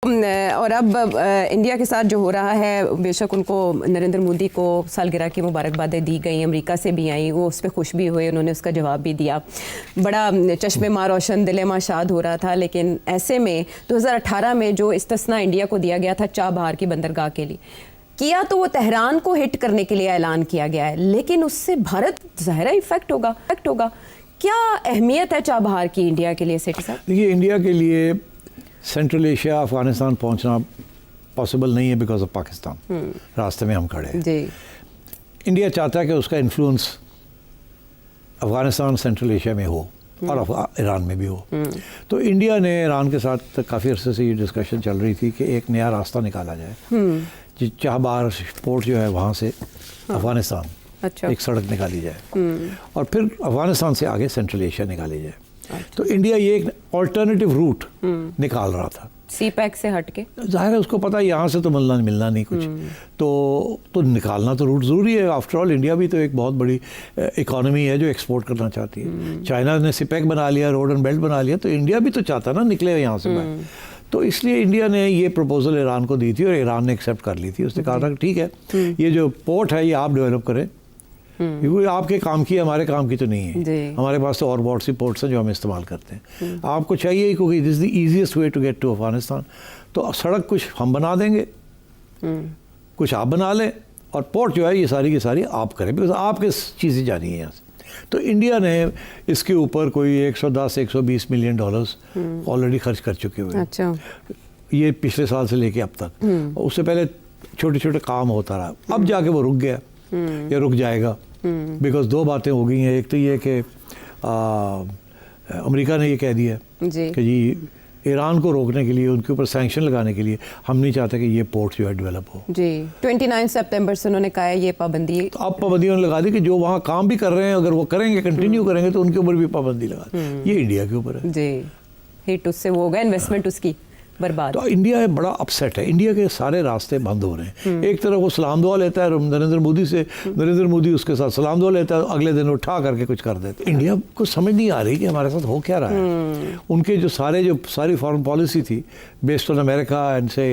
और अब इंडिया के साथ जो हो रहा है, बेशक उनको नरेंद्र मोदी को सालगिरह की मुबारकबादें दी गई, अमेरिका से भी आई, वो उस पर खुश भी हुए, उन्होंने उसका जवाब भी दिया, बड़ा चश्मे माँ रोशन दिले माँ शाद हो रहा था। लेकिन ऐसे में 2018 में जो इस्तिस्ना इंडिया को दिया गया था चाबहार की बंदरगाह के लिए किया, तो वो तेहरान को हिट करने के लिए ऐलान किया गया है, लेकिन उससे भारत ज़ाहिर इफेक्ट होगा। क्या अहमियत है चाबहार की इंडिया के लिए? सेठी साहब, देखिए, इंडिया के लिए सेंट्रल एशिया, अफगानिस्तान पहुंचना पॉसिबल नहीं है बिकॉज ऑफ पाकिस्तान। रास्ते में हम खड़े हैं जी। इंडिया चाहता है कि उसका इन्फ्लुएंस अफगानिस्तान, सेंट्रल एशिया में हो और ईरान में भी हो। तो इंडिया ने ईरान के साथ काफ़ी अरसे से ये डिस्कशन चल रही थी कि एक नया रास्ता निकाला जाए, चाबहार पोर्ट जो है वहाँ से अफगानिस्तान एक सड़क निकाली जाए और फिर अफगानिस्तान से आगे सेंट्रल एशिया निकाली जाए। तो इंडिया ये एक ऑल्टरनेटिव रूट निकाल रहा था, सी पैक से हटके। जाहिर है उसको पता है यहाँ से तो मिलना नहीं कुछ, तो निकालना तो रूट ज़रूरी है। आफ्टर ऑल इंडिया भी तो एक बहुत बड़ी इकोनॉमी है जो एक्सपोर्ट करना चाहती है। चाइना ने सीपैक बना लिया, रोड एंड बेल्ट बना लिया, तो इंडिया भी तो चाहता ना निकले यहाँ से बाहर। तो इसलिए इंडिया ने ये प्रपोजल ईरान को दी थी और ईरान ने एक्सेप्ट कर ली थी। उसने कहा था कि ठीक है, ये जो पोर्ट है ये आप डेवलप करें, क्योंकि आपके काम की, हमारे काम की तो नहीं है। हमारे पास तो और बहुत सी पोर्ट्स हैं जो हम इस्तेमाल करते हैं। आपको चाहिए क्योंकि this is the easiest way to get to Afghanistan. तो सड़क कुछ हम बना देंगे, कुछ आप बना लें, और पोर्ट जो है ये सारी की सारी आप करें, बिकॉज आपके चीज़ें जानी है यहाँ से। तो इंडिया ने इसके ऊपर कोई 110-120 मिलियन डॉलर्स ऑलरेडी खर्च कर चुके हुए हैं। अच्छा। ये पिछले साल से लेके अब तक। उससे पहले छोटे छोटे काम होता रहा, अब जाके वो रुक गया या रुक जाएगा, बिकॉज दो बातें हो गई हैं। एक तो ये कि अमेरिका ने ये कह दिया कि जी ईरान को रोकने के लिए, उनके ऊपर सैंक्शन लगाने के लिए हम नहीं चाहते कि ये पोर्ट जो है डेवलप हो जी। 29 सितंबर से उन्होंने कहा है ये पाबंदी, तो अब पाबंदी उन्होंने लगा दी कि जो वहाँ काम भी कर रहे हैं अगर वो करेंगे, कंटिन्यू करेंगे, तो उनके ऊपर भी पाबंदी लगा दी। ये इंडिया के ऊपर है जी। हिट उससे वो होगा, इन्वेस्टमेंट उसकी बर्बाद। तो इंडिया बड़ा अपसेट है, इंडिया के सारे रास्ते बंद हो रहे हैं। एक तरफ वो सलाम दुआ लेता है नरेंद्र मोदी से, नरेंद्र मोदी उसके साथ सलाम दुआ लेता है, अगले दिन उठा करके कुछ कर देते। इंडिया को समझ नहीं आ रही कि हमारे साथ हो क्या रहा है। उनके जो सारी फॉरेन पॉलिसी थी बेस्ड ऑन अमेरिका एंड से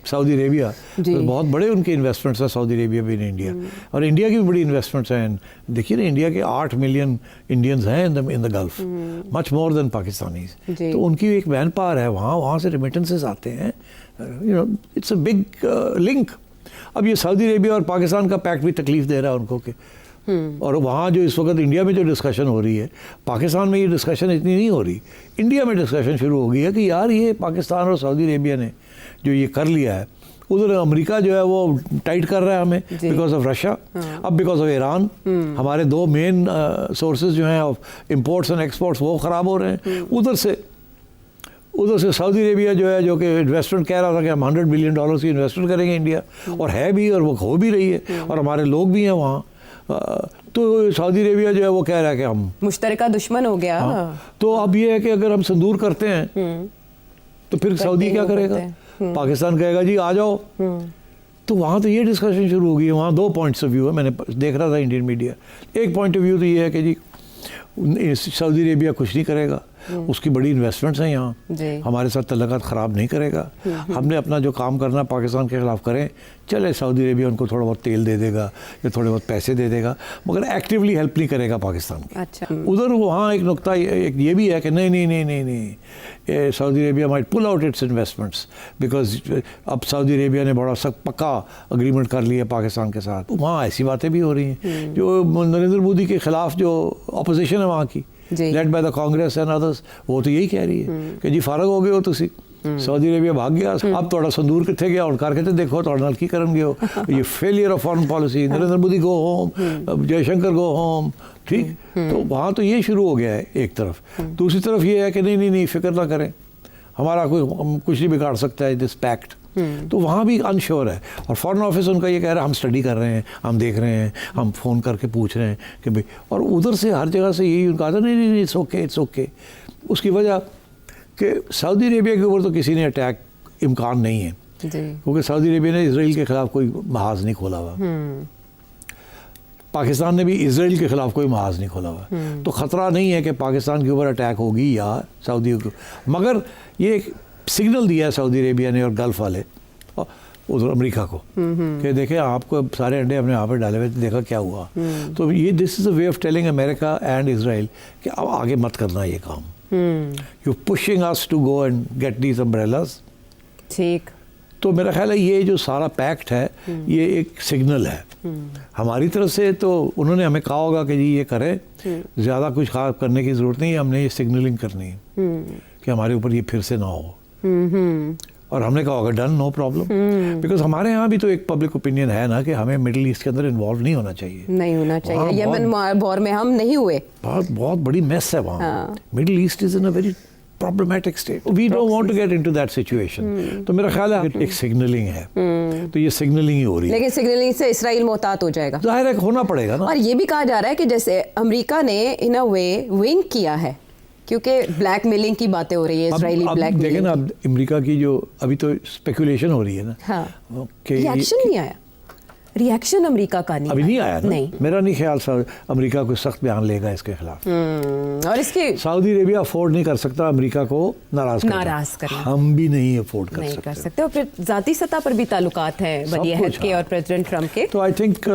सऊदी अरेबिया, तो बहुत बड़े उनके इन्वेस्टमेंट्स हैं सऊदी अरेबिया भी इन इंडिया, और इंडिया की भी बड़ी इन्वेस्टमेंट्स हैं। देखिए ना, इंडिया के 8 मिलियन इंडियंस हैं in the gulf, much more than Pakistanis. तो उनकी एक मैन पावर है वहाँ से रिमिटेंसेस आते हैं, you know, it's a big link. अब ये सऊदी अरेबिया और पाकिस्तान का पैक्ट भी तकलीफ दे रहा है उनको कि और वहाँ जो इस वक्त इंडिया में जो डिस्कशन हो रही है, पाकिस्तान में ये डिस्कशन इतनी नहीं हो रही, इंडिया में डिस्कशन शुरू हो गई है कि यार ये पाकिस्तान और सऊदी अरेबिया ने जो ये कर लिया है, उधर अमेरिका जो है वो टाइट कर रहा है हमें बिकॉज ऑफ रशिया, अब बिकॉज ऑफ ईरान हमारे दो मेन सोर्सेज जो हैं ऑफ इम्पोर्ट्स एंड एक्सपोर्ट्स वो ख़राब हो रहे हैं। उधर से सऊदी अरेबिया जो है, जो कि इन्वेस्टमेंट कह रहा था कि हम $100 बिलियन की इन्वेस्टमेंट करेंगे इंडिया, और है भी, और वो हो भी रही है, और हमारे लोग भी हैं वहाँ। तो सऊदी अरेबिया जो है वो कह रहा है कि हम मुश्तरका दुश्मन हो गया। तो अब ये है कि अगर हम संदूर करते हैं तो फिर सऊदी क्या करेगा? पाकिस्तान कहेगा जी आ जाओ। तो वहाँ तो ये डिस्कशन शुरू हो गई है। वहाँ दो पॉइंट्स ऑफ व्यू है, मैंने देख रहा था इंडियन मीडिया। एक पॉइंट ऑफ व्यू तो ये है कि जी सऊदी अरेबिया कुछ नहीं करेगा, उसकी बड़ी इन्वेस्टमेंट्स हैं यहाँ, हमारे साथ तल्लुकात ख़राब नहीं करेगा, हमने अपना जो काम करना पाकिस्तान के ख़िलाफ़ करें, चले सऊदी अरेबिया उनको थोड़ा बहुत तेल दे देगा या थोड़े बहुत पैसे दे देगा, मगर एक्टिवली हेल्प नहीं करेगा पाकिस्तान की। अच्छा। उधर वहाँ एक नुकता एक ये भी है कि नहीं, Saudi Arabia might pull out its investments because अब सऊदी अरेबिया ने बड़ा सख्त पक्का अग्रीमेंट कर लिया पाकिस्तान के साथ। वहाँ ऐसी बातें भी हो रही हैं जो नरेंद्र मोदी के ख़िलाफ़ जो अपोजिशन है वहाँ की, led by the Congress and others, वो तो यही कह रही है कि जी फारग हो गए हो तुसी, सऊदी अरेबिया भाग गया, अब थोड़ा संदूर कितने गया और करके देखो थोड़ा नल की करन गए हो। ये failure of foreign policy, Narendra Modi go home, Jaishankar go home, ठीक। तो वहाँ तो ये शुरू हो गया है एक तरफ। दूसरी तरफ ये है कि नहीं फिक्र ना करें, हमारा कोई कुछ नहीं बिगाड़ सकता है दिस पैक्ट। तो वहाँ भी अनश्योर है, और फॉरेन ऑफिस उनका ये कह रहा है हम स्टडी कर रहे हैं, हम देख रहे हैं, हम फ़ोन करके पूछ रहे हैं कि भाई, और उधर से हर जगह से यही उनका था नहीं इट्स ओके। उसकी वजह कि सऊदी अरेबिया के ऊपर तो किसी ने अटैक इम्कान नहीं है, क्योंकि सऊदी अरेबिया ने इसराइल के ख़िलाफ़ कोई महाज नहीं खोला हुआ, पाकिस्तान ने भी इसराइल के ख़िलाफ़ कोई महाज नहीं खोला हुआ। तो ख़तरा नहीं है कि पाकिस्तान के ऊपर अटैक होगी या सऊदी के, मगर ये सिग्नल दिया है सऊदी अरेबिया ने और गल्फ वाले उधर अमेरिका को कि देखें आपको सारे अंडे अपने यहाँ पर डाले हुए, देखा क्या हुआ। तो ये this is a way of telling America and Israel कि अब आगे मत करना ये काम, you pushing us to go and get these umbrellas. ठीक। तो मेरा ख्याल है ये जो सारा पैक्ट है ये एक सिग्नल है हमारी तरफ से। तो उन्होंने हमें कहा होगा कि जी ये करें, ज़्यादा कुछ खास करने की ज़रूरत नहीं है, हमने ये सिग्नलिंग करनी है कि हमारे ऊपर ये फिर से ना हो। और हमने कहा होगा डन, नो प्रॉब्लम, बिकॉज हमारे यहाँ भी तो एक पब्लिक ओपिनियन है ना कि हमें मिडिल ईस्ट के अंदर इन्वॉल्व नहीं होना चाहिए, नहीं होना चाहिए। यमन वॉर में हम नहीं हुए, बहुत बड़ी मेस है वहाँ। Middle east is in a very problematic state. We don't want to get into that situation. तो मेरा ख्याल है एक सिग्नलिंग है, तो ये सिग्नलिंग ही हो रही है। लेकिन सिग्नलिंग से इसराइल मोहतात हो जाएगा, जाहिर है होना पड़ेगा ना। और ये भी कहा जा रहा है कि जैसे अमेरिका ने इन अ वे विंग किया है, क्योंकि ब्लैकमेलिंग की बातें हो रही है, इजरायली ब्लैकमेलिंग। देखें ना अब अमेरिका की जो अभी तो स्पेकुलेशन हो रही है ना, हाँ, रिएक्शन नहीं आया, रिएक्शन अमेरिका का नहीं अभी नहीं आया ना। नहीं, मेरा नहीं ख्याल अमेरिका कोई सख्त बयान लेगा इसके खिलाफ। और इसके सऊदी अरेबिया अफोर्ड नहीं कर सकता अमेरिका को नाराज करना। हम भी नहीं अफोर्ड कर सकते। और फिर जाती सतह पर भी ताल्लुकात हैं वली अहद के और प्रेसिडेंट ट्रम्प के। तो आई थिंक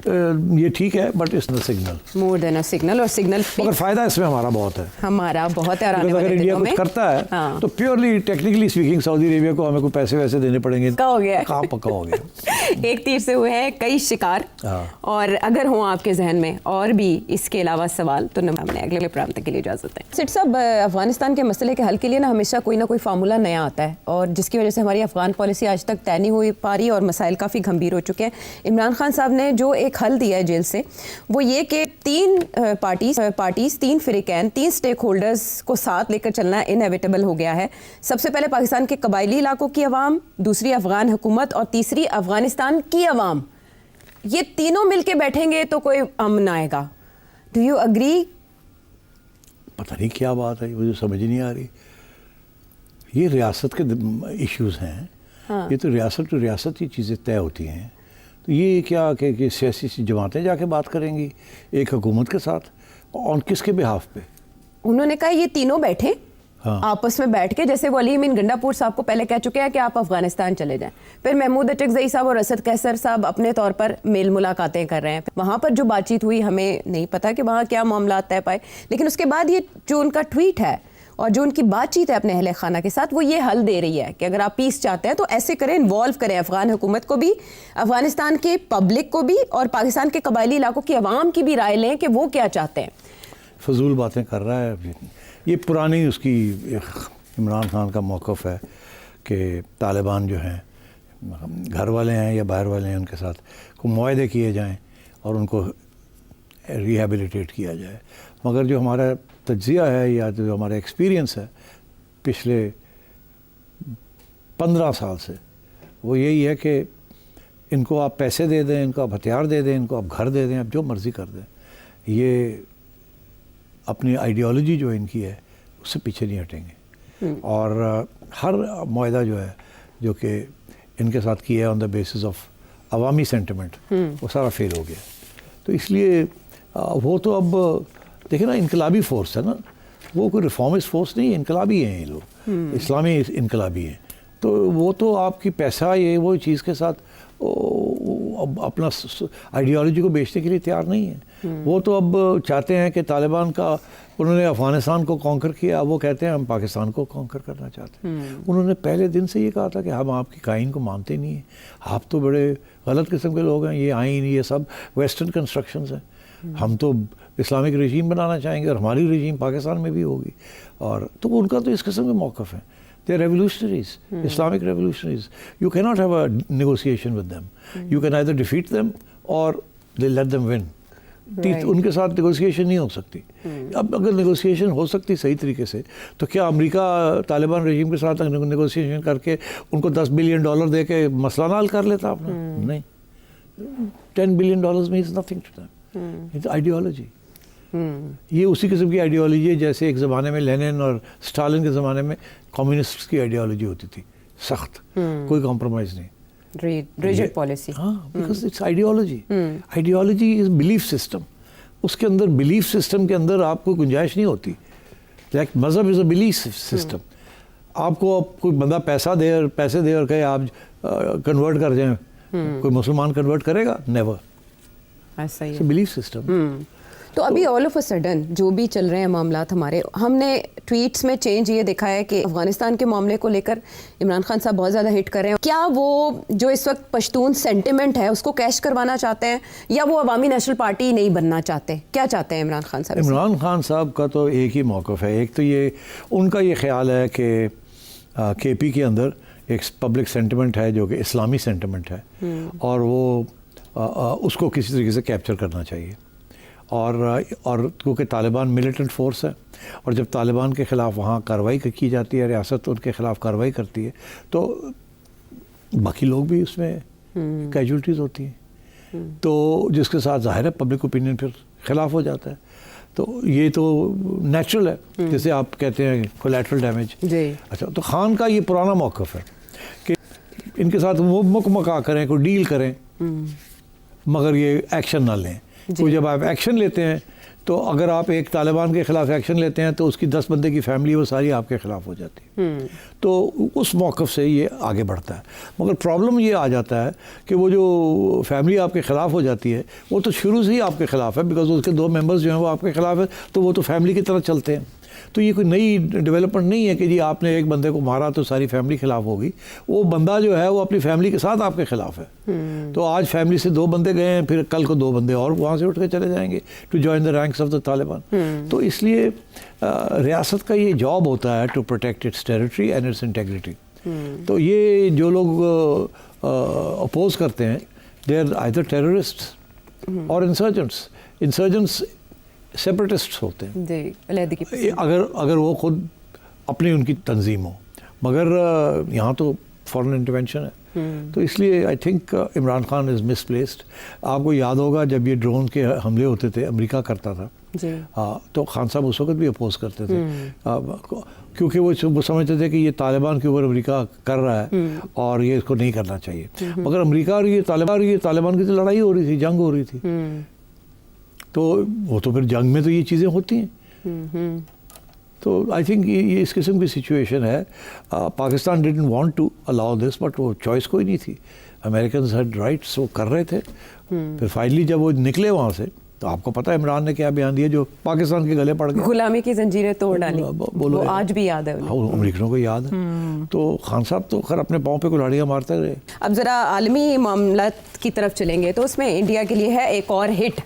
ये ठीक है, but it's the signal, more than a signal. और सिग्नल मगर फायदा इसमें हमारा बहुत है, और आने वाले इंडिया कुछ करता है हाँ। तो purely technically speaking Saudi Arabia को हमें कोई पैसे वैसे देने पड़ेंगे, हो गया कहाँ पक्का हो गया। एक तीर से हुए हैं कई शिकार। और अगर हो आपके जहन में और भी इसके अलावा सवाल तो हमने अगले प्रोग्राम तक के लिए इजाजत है। सिट साहब, अफगानिस्तान के मसले के हल के लिए ना हमेशा कोई ना कोई फार्मूला नया आता है, और जिसकी वजह से हमारी अफगान पॉलिसी आज तक तय नहीं हो पा रही और मसाइल काफ़ी गंभीर हो चुके हैं। इमरान खान साहब ने जो एक हल दिया है जेल से, वो ये कि तीन पार्टीज, तीन फिरिकैन, तीन स्टेक होल्डर्स को साथ लेकर चलना इनएविटेबल हो गया है। सबसे पहले पाकिस्तान के कबायली इलाकों की अवाम, दूसरी अफगान हुकूमत और तीसरी अफगानिस्तान की अवाम। ये तीनों मिलके बैठेंगे तो कोई अमन आएगा। Do you agree? पता नहीं क्या बात है, मुझे समझ नहीं आ रही। ये रियासत के इश्यूज हैं, हाँ। ये तो रियासत टू रियासत ही चीज़ें तय होती हैं। तो ये क्या कि सियासी जमातें जाके बात करेंगी एक हुकूमत के साथ, और किसके बिहाफ पे? उन्होंने कहा ये तीनों बैठे, हाँ। आपस में बैठ के, जैसे वली अमीन गंडापुर साहब को पहले कह चुके हैं कि आप अफगानिस्तान चले जाएं, फिर महमूद अटकज़ई साहब और असद कैसर साहब अपने तौर पर मेल मुलाकातें कर रहे हैं। वहाँ पर जो बातचीत हुई हमें नहीं पता कि वहाँ क्या मामला तय पाए, लेकिन उसके बाद ये जो उनका ट्वीट है और जो उनकी बातचीत है अपने अहले खाना के साथ, वो ये हल दे रही है कि अगर आप पीस चाहते हैं तो ऐसे करें, इन्वॉल्व करें अफगान हुकूमत को भी, अफगानिस्तान के पब्लिक को भी, और पाकिस्तान के कबायली इलाकों की आवाम की भी राय लें कि वो क्या चाहते हैं। फजूल बातें कर रहा है ये। पुरानी उसकी इमरान खान का मौक़िफ़ है कि तालिबान जो हैं, घर वाले हैं या बाहर वाले हैं, उनके साथ को मुआहदे किए जाएं और उनको रिहेबिलिटेट किया जाए। मगर जो हमारा तज्ज़िया है या जो हमारा एक्सपीरियंस है पिछले 15 साल से, वो यही है कि इनको आप पैसे दे दें, इनको आप हथियार दे दें, इनको आप घर दे दें, आप जो मर्ज़ी कर दें, ये अपनी आइडियोलॉजी जो इनकी है उससे पीछे नहीं हटेंगे। और हर मुआहदा जो है जो कि इनके साथ किया है on the basis of Awami sentiment, वो सारा फेल हो गया। तो इसलिए वो तो अब देखिए ना, इनकलाबी फोर्स है ना, वो कोई रिफॉर्मिस्ट फोर्स नहीं है, इनकलाबी हैं ये लोग, इस्लामी इनकलाबी हैं। तो वो तो आपकी पैसा ये वो चीज़ के साथ अपना आइडियोलॉजी को बेचने के लिए तैयार नहीं है। वो तो अब चाहते हैं कि तालिबान का, उन्होंने अफ़गानिस्तान को कॉन्कर किया, वो कहते हैं हम पाकिस्तान को कॉन्कर करना चाहते हैं। उन्होंने पहले दिन से ये कहा था कि हम आपकी काइन को मानते नहीं हैं, आप तो बड़े गलत किस्म के लोग हैं, ये आइन ये सब वेस्टर्न कंस्ट्रक्शंस हैं, हम तो इस्लामिक रजीम बनाना चाहेंगे और हमारी रजीम पाकिस्तान में भी होगी। और तो उनका तो इस किस्म के मौक़िफ़ हैं। They are revolutionaries, Islamic revolutionaries. You cannot have a negotiation with them. You can either defeat them or they let them win. Right. उनके साथ नेगोशिएशन नहीं हो सकती। अब अगर नेगोशिएशन हो सकती सही तरीके से, तो क्या अमेरिका तालिबान रजीम के साथ नेगोशिएशन करके उनको $10 बिलियन दे के मसला ना हल कर लेता अपना? नहीं। $10 billion means nothing to them. It's ideology. ये उसी किस्म की आइडियोलॉजी है जैसे एक ज़माने में लेनिन और स्टालिन के ज़माने में कम्युनिस्ट की आइडियोलॉजी होती थी, सख्त, कोई कॉम्प्रोमाइज़ नहीं, रिजिड पॉलिसी। हाँ, because it's ideology. Ideology is belief system. उसके अंदर बिलीफ सिस्टम के अंदर आपको गुंजाइश नहीं होती। लाइक मज़हब इज़ अ बिलीफ सिस्टम। आपको कोई बंदा पैसे दे और कहे आप कन्वर्ट कर जाएं, कोई मुसलमान कन्वर्ट करेगा? नेवर। ऐसा ही है। Belief system. तो अभी ऑल ऑफ अ सडन जो भी चल रहे हैं मामलात हमारे, हमने ट्वीट्स में चेंज ये देखा है कि अफगानिस्तान के मामले को लेकर इमरान खान साहब बहुत ज़्यादा हिट कर रहे हैं। क्या वो जो इस वक्त पश्तून सेंटिमेंट है उसको कैश करवाना चाहते हैं, या वो अवामी नेशनल पार्टी नहीं बनना चाहते? क्या चाहते हैं इमरान खान साहब? इमरान खान साहब का तो एक ही मौक़िफ़ है। एक तो ये उनका ये ख्याल है कि KP के अंदर एक पब्लिक सेंटिमेंट है जो कि इस्लामी सेंटिमेंट है, और वो उसको किसी तरीके से कैप्चर करना चाहिए। और क्योंकि तालिबान मिलिटेंट फोर्स है, और जब तालिबान के ख़िलाफ़ वहाँ कार्रवाई की जाती है, रियासत उनके ख़िलाफ़ कार्रवाई करती है, तो बाकी लोग भी उसमें कैजुअल्टीज़ होती हैं, तो जिसके साथ ज़ाहिर है पब्लिक ओपिनियन फिर ख़िलाफ़ हो जाता है। तो ये तो नेचुरल है, जैसे आप कहते हैं कोलैटरल डैमेज। अच्छा, तो खान का ये पुराना मौक़िफ़ है कि इनके साथ वो मुकमका करें, कोई डील करें, मगर ये एक्शन ना लें। तो जब आप एक्शन लेते हैं, तो अगर आप एक तालिबान के ख़िलाफ़ एक्शन लेते हैं तो उसकी 10 बंदे की फैमिली वो सारी आपके ख़िलाफ़ हो जाती है। तो उस मौक़िफ़ से ये आगे बढ़ता है। मगर प्रॉब्लम ये आ जाता है कि वो जो फैमिली आपके ख़िलाफ़ हो जाती है, वो तो शुरू से ही आपके ख़िलाफ़ है, बिकॉज उसके 2 मेंबर्स जो हैं वो आपके ख़िलाफ़ है, तो वो तो फैमिली की तरह चलते हैं। तो ये कोई नई डेवलपमेंट नहीं है कि जी आपने एक बंदे को मारा तो सारी फैमिली ख़िलाफ़ होगी। वो बंदा जो है वो अपनी फैमिली के साथ आपके ख़िलाफ़ है। तो आज फैमिली से 2 बंदे गए हैं, फिर कल को 2 बंदे और वहाँ से उठ के चले जाएंगे to join the ranks of the Taliban. तो इसलिए रियासत का ये जॉब होता है to protect its territory and its integrity. तो ये जो लोग अपोज करते हैं, दे आर आइदर टेररिस्ट और इंसर्जेंट्स सेपरेटिस्ट्स होते हैं जी, अलहदगी। अगर वो खुद अपनी उनकी तंजीम हो, मगर यहाँ तो फॉरेन इंटरवेंशन है। तो इसलिए I think Imran Khan is misplaced. आपको याद होगा जब ये ड्रोन के हमले होते थे, अमेरिका करता था जी, तो खान साहब उस वक्त भी अपोज करते थे, क्योंकि वो समझते थे कि ये तालिबान के ऊपर अमेरिका कर रहा है और ये इसको नहीं करना चाहिए। मगर अमेरिका और ये तालिबान की तो लड़ाई हो रही थी, जंग हो रही थी, तो वो तो फिर जंग में तो ये चीज़ें होती हैं। तो आई थिंक ये इस किस्म की सिचुएशन है। Pakistan didn't want to allow this, but वो चॉइस कोई नहीं थी। अमेरिकन हैड राइट्स, वो कर रहे थे। फिर फाइनली जब वो निकले वहाँ से, तो आपको पता है इमरान ने क्या बयान दिया जो पाकिस्तान के गले पड़ गए। गुलामी की जंजीरें तोड़ डाली, बोलो, वो आज भी याद है उन्हें। हाँ, अमेरिकनों को याद है। तो खान साहब तो खैर अपने पाँव पे कुल्हाड़ियाँ मारते रहे। अब ज़रा आलमी मामला की तरफ चलेंगे, तो उसमें इंडिया के लिए है एक और हिट